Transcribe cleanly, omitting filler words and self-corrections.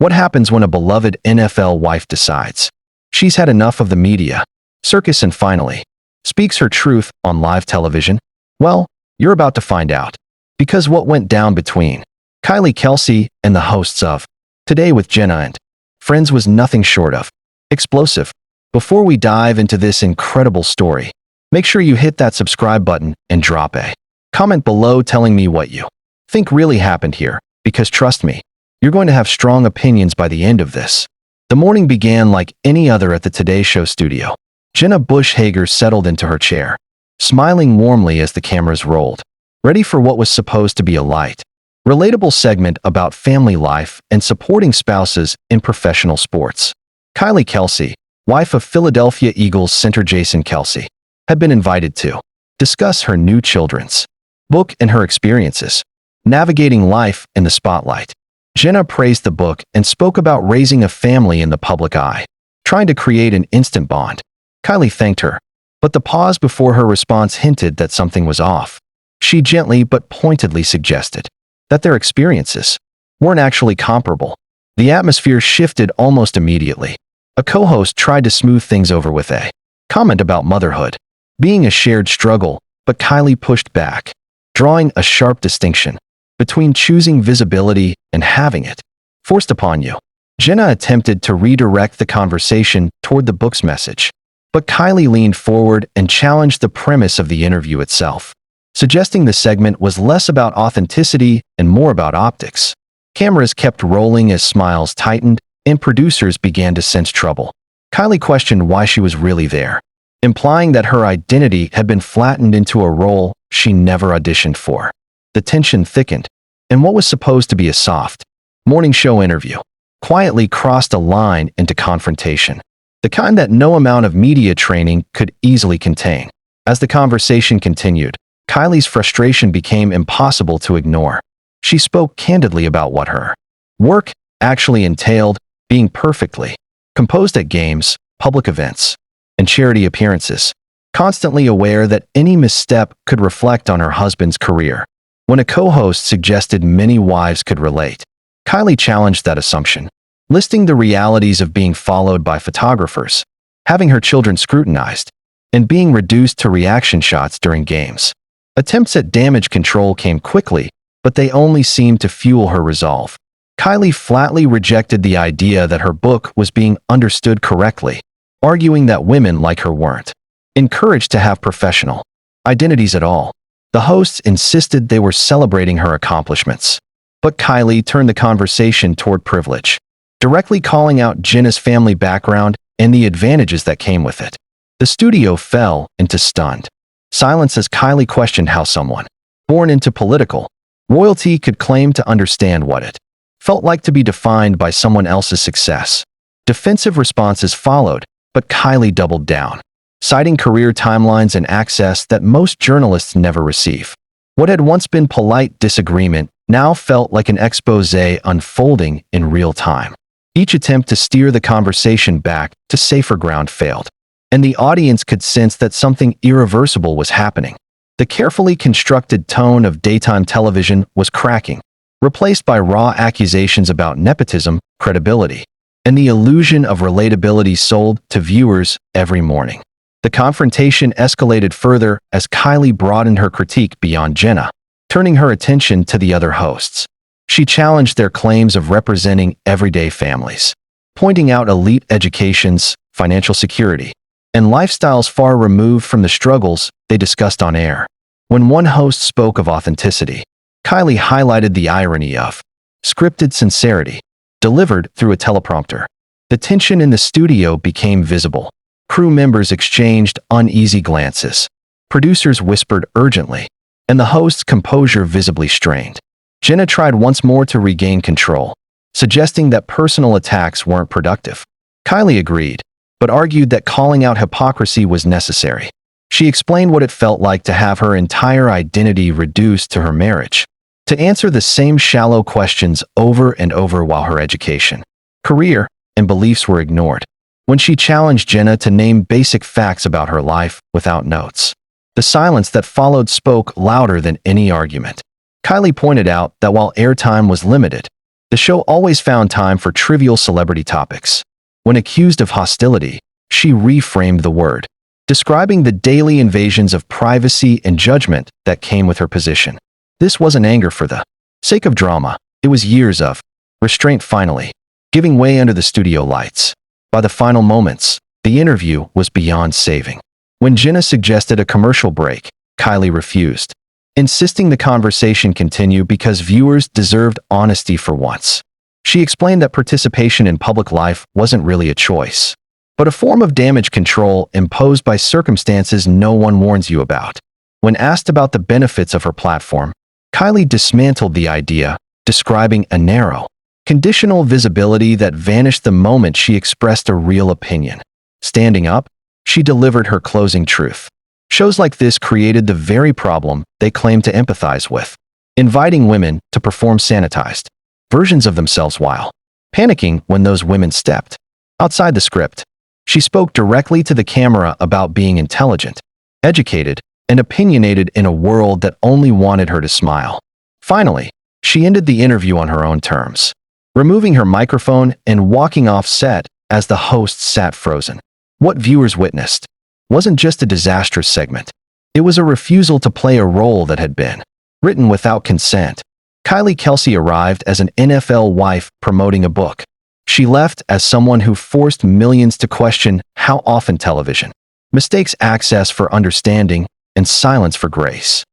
What happens when a beloved NFL wife decides she's had enough of the media, circus, and finally speaks her truth on live television? Well, you're about to find out. Because what went down between Kylie Kelce and the hosts of Today with Jenna and Friends was nothing short of explosive. Before we dive into this incredible story, make sure you hit that subscribe button and drop a comment below telling me what you think really happened here, because trust me, you're going to have strong opinions by the end of this. The morning began like any other at the Today Show studio. Jenna Bush Hager settled into her chair, smiling warmly as the cameras rolled, ready for what was supposed to be a light, relatable segment about family life and supporting spouses in professional sports. Kylie Kelce, wife of Philadelphia Eagles center Jason Kelce, had been invited to discuss her new children's book and her experiences navigating life in the spotlight. Jenna praised the book and spoke about raising a family in the public eye, trying to create an instant bond. Kylie thanked her, but the pause before her response hinted that something was off. She gently but pointedly suggested that their experiences weren't actually comparable. The atmosphere shifted almost immediately. A co-host tried to smooth things over with a comment about motherhood being a shared struggle, but Kylie pushed back, drawing a sharp distinction between choosing visibility and having it forced upon you. Jenna attempted to redirect the conversation toward the book's message, but Kylie leaned forward and challenged the premise of the interview itself, suggesting the segment was less about authenticity and more about optics. Cameras kept rolling as smiles tightened and producers began to sense trouble. Kylie questioned why she was really there, implying that her identity had been flattened into a role she never auditioned for. The tension thickened, and what was supposed to be a soft morning show interview quietly crossed a line into confrontation, the kind that no amount of media training could easily contain. As the conversation continued, Kylie's frustration became impossible to ignore. She spoke candidly about what her work actually entailed, being perfectly composed at games, public events, and charity appearances, constantly aware that any misstep could reflect on her husband's career. When a co-host suggested many wives could relate, Kylie challenged that assumption, listing the realities of being followed by photographers, having her children scrutinized, and being reduced to reaction shots during games. Attempts at damage control came quickly, but they only seemed to fuel her resolve. Kylie flatly rejected the idea that her book was being understood correctly, arguing that women like her weren't encouraged to have professional identities at all. The hosts insisted they were celebrating her accomplishments, but Kylie turned the conversation toward privilege, directly calling out Jenna's family background and the advantages that came with it. The studio fell into stunned silence as Kylie questioned how someone born into political royalty could claim to understand what it felt like to be defined by someone else's success. Defensive responses followed, but Kylie doubled down, citing career timelines and access that most journalists never receive. What had once been polite disagreement now felt like an expose unfolding in real time. Each attempt to steer the conversation back to safer ground failed, and the audience could sense that something irreversible was happening. The carefully constructed tone of daytime television was cracking, replaced by raw accusations about nepotism, credibility, and the illusion of relatability sold to viewers every morning. The confrontation escalated further as Kylie broadened her critique beyond Jenna, turning her attention to the other hosts. She challenged their claims of representing everyday families, pointing out elite educations, financial security, and lifestyles far removed from the struggles they discussed on air. When one host spoke of authenticity, Kylie highlighted the irony of scripted sincerity, delivered through a teleprompter. The tension in the studio became visible. Crew members exchanged uneasy glances. Producers whispered urgently, and the host's composure visibly strained. Jenna tried once more to regain control, suggesting that personal attacks weren't productive. Kylie agreed, but argued that calling out hypocrisy was necessary. She explained what it felt like to have her entire identity reduced to her marriage, to answer the same shallow questions over and over while her education, career, and beliefs were ignored. When she challenged Jenna to name basic facts about her life without notes, the silence that followed spoke louder than any argument. Kylie pointed out that while airtime was limited, The show always found time for trivial celebrity topics. When accused of hostility, she reframed the word, describing the daily invasions of privacy and judgment that came with her position. This wasn't anger for the sake of drama. It was years of restraint finally giving way under the studio lights. By the final moments, the interview was beyond saving. When Jenna suggested a commercial break, Kylie refused, insisting the conversation continue because viewers deserved honesty for once. She explained that participation in public life wasn't really a choice, but a form of damage control imposed by circumstances no one warns you about. When asked about the benefits of her platform, Kylie dismantled the idea, describing a narrow, conditional visibility that vanished the moment she expressed a real opinion. Standing up, she delivered her closing truth. Shows like this created the very problem they claimed to empathize with, inviting women to perform sanitized versions of themselves while panicking when those women stepped outside the script. She spoke directly to the camera about being intelligent, educated, and opinionated in a world that only wanted her to smile. Finally, she ended the interview on her own terms, removing her microphone and walking off set as the host sat frozen. What viewers witnessed wasn't just a disastrous segment. It was a refusal to play a role that had been written without consent. Kylie Kelce arrived as an NFL wife promoting a book. She left as someone who forced millions to question how often television mistakes access for understanding and silence for grace.